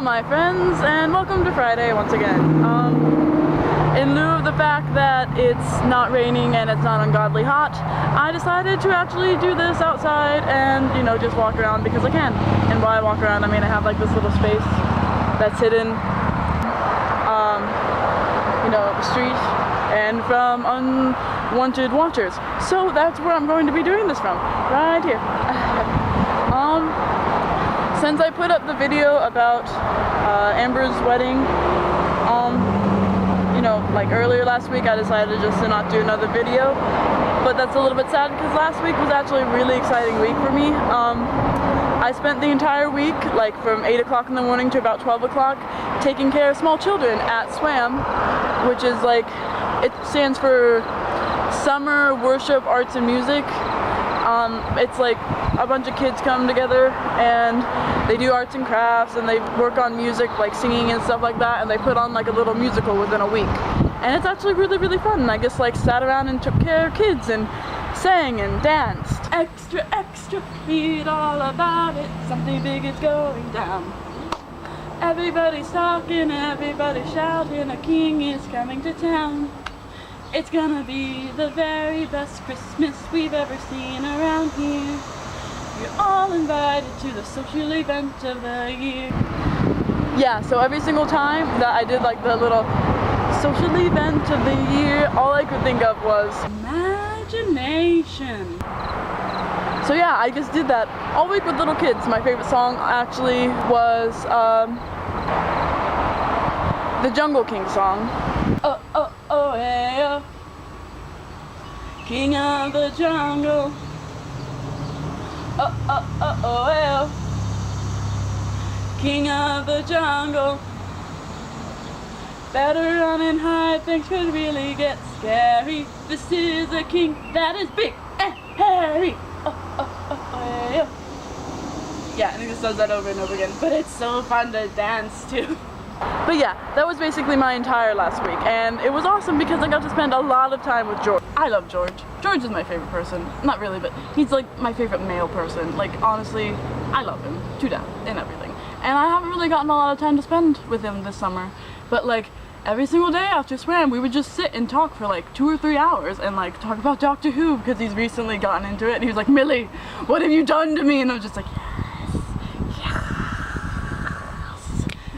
my friends, and welcome to Friday once again. In lieu of the fact that it's not raining and it's not ungodly hot, I decided to actually do this outside and, you know, just walk around because I can. And while I walk around, I mean, I have like this little space that's hidden, you know, the street and from unwanted watchers. So that's where I'm going to be doing this from, right here. Since I put up the video about Amber's wedding, you know, like earlier last week, I decided just to not do another video. But that's a little bit sad because last week was actually a really exciting week for me. I spent the entire week, like from 8 o'clock in the morning to about 12 o'clock, taking care of small children at SWAM, which is like, it stands for Summer Worship Arts and Music. It's like a bunch of kids come together and they do arts and crafts and they work on music, like singing and stuff like that, and they put on like a little musical within a week. And it's actually really, really fun. And I just like sat around and took care of kids and sang and danced. Extra, extra, read all about it. Something big is going down. Everybody's talking, everybody's shouting, a king is coming to town. It's gonna be the very best Christmas we've ever seen around here. You're all invited to the social event of the year. Yeah, so every single time that I did like the little social event of the year, all I could think of was imagination. So yeah, I just did that all week with little kids. My favorite song actually was the Jungle King song. Oh, oh, oh, hey, oh. King of the jungle. Oh, oh, oh, oh, hey, oh. King of the jungle. Better run and hide, things could really get scary. This is a king that is big and hairy. Oh, oh, oh, hey, oh. Yeah, I think it does that over and over again, but it's so fun to dance to. But yeah, that was basically my entire last week, and it was awesome because I got to spend a lot of time with George. I love George. George is my favorite person. Not really, but he's like my favorite male person. Like, honestly, I love him to death and everything. And I haven't really gotten a lot of time to spend with him this summer. But like, every single day after SWAM, we would just sit and talk for like 2 or 3 hours and like talk about Doctor Who because he's recently gotten into it. And he was like, Millie, what have you done to me? And I was just like,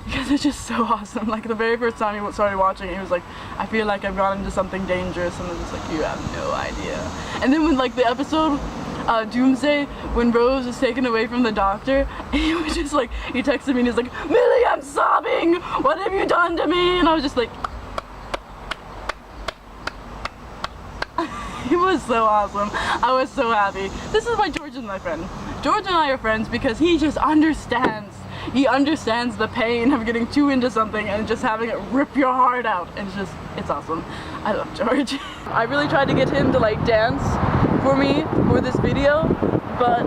because it's just so awesome. Like the very first time he started watching it, he was like, I feel like I've gone into something dangerous, and I was just like, you have no idea. And then when like the episode Doomsday, when Rose was taken away from the doctor, he was just like, he texted me and he's like, Millie, I'm sobbing, what have you done to me? And I was just like, it was so awesome. I was so happy. This is why George is my friend. George and I are friends because he just understands. He understands the pain of getting too into something and just having it rip your heart out. And it's awesome. I love George. I really tried to get him to like dance for me for this video, but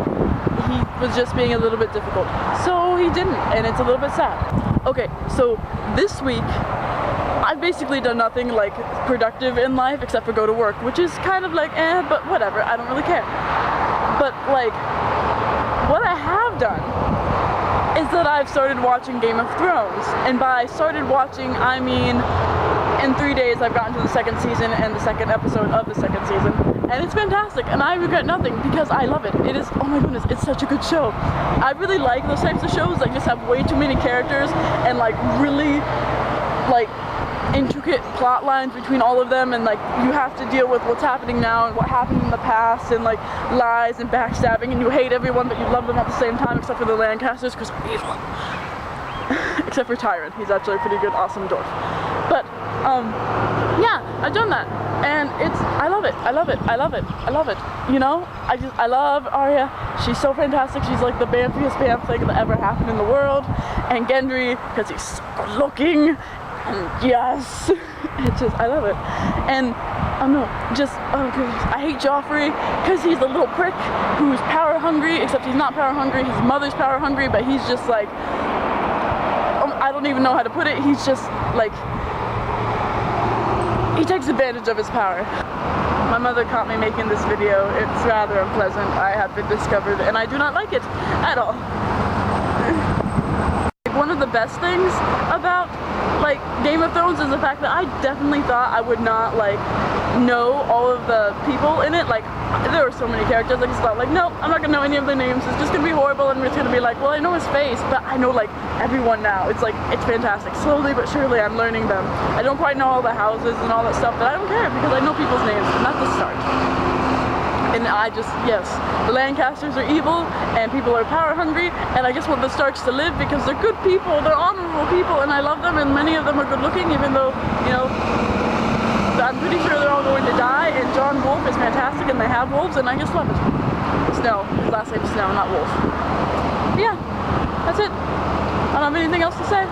he was just being a little bit difficult. So he didn't, and it's a little bit sad. Okay, so this week, I've basically done nothing like productive in life except for go to work, which is kind of like, but whatever, I don't really care. But like, what I have done is that I've started watching Game of Thrones, and by started watching, I mean in 3 days I've gotten to the 2nd season and the 2nd episode of the 2nd season, and it's fantastic, and I regret nothing because I love it. It is, oh my goodness, it's such a good show. I really like those types of shows that just have way too many characters and like really like intricate plot lines between all of them, and like you have to deal with what's happening now and what happened in the past, and like lies and backstabbing, and you hate everyone but you love them at the same time, except for the Lancasters because they're evil. Except for Tyrion, he's actually a pretty good, awesome dwarf. But yeah, I've done that, and I love it. I love it. I love it. I love it. You know, I love Arya. She's so fantastic. She's like the bamfiest bam thing that ever happened in the world. And Gendry, because he's so good looking. Yes, it's just, I love it. And I don't know, just, oh goodness, I hate Joffrey because he's a little prick who's power hungry, except he's not power hungry, his mother's power hungry, but he's just like, I don't even know how to put it, he's just like, he takes advantage of his power. My mother caught me making this video. It's rather unpleasant, I have been discovered, and I do not like it at all. One of the the best things about like Game of Thrones is the fact that I definitely thought I would not like know all of the people in it. Like there were so many characters, I just thought like, no, I'm not gonna know any of their names. It's just gonna be horrible, and I'm just gonna be like, well, I know his face, but I know like everyone now. It's like, it's fantastic. Slowly but surely I'm learning them. I don't quite know all the houses and all that stuff, but I don't care because I know people's names, and that's the start. And I just, yes, the Lancasters are evil, and people are power hungry, and I just want the Starks to live because they're good people, they're honorable people, and I love them, and many of them are good looking, even though, you know, I'm pretty sure they're all going to die, and Jon Wolf is fantastic, and they have wolves, and I just love it. Snow, his last name is Snow, not Wolf. But yeah, that's it. I don't have anything else to say.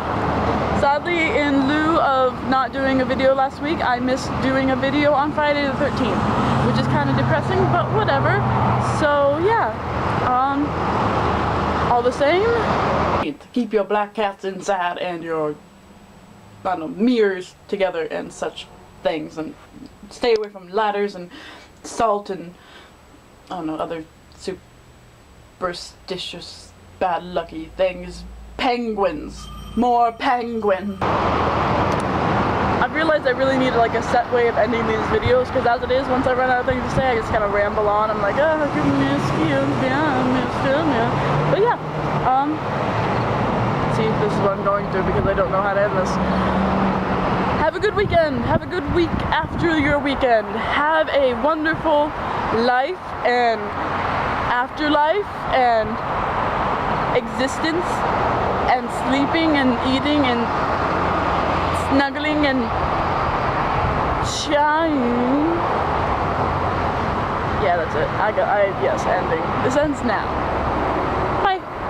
Sadly, in lieu of not doing a video last week, I missed doing a video on Friday the 13th, which is kind of depressing, but whatever. So yeah, all the same, keep your black cats inside and your, I don't know, mirrors together and such things, and stay away from ladders and salt and, I don't know, other superstitious, bad lucky things. Penguins. More penguin. I've realized I really need like a set way of ending these videos, because as it is, once I run out of things to say, I just kind of ramble on. I'm like, oh, I can miss you, yeah. But yeah, see, this is what I'm going through because I don't know how to end this. Have a good weekend. Have a good week after your weekend. Have a wonderful life and afterlife and existence and sleeping and eating and snuggling and shying. Yeah, that's it. Yes, ending. This ends now.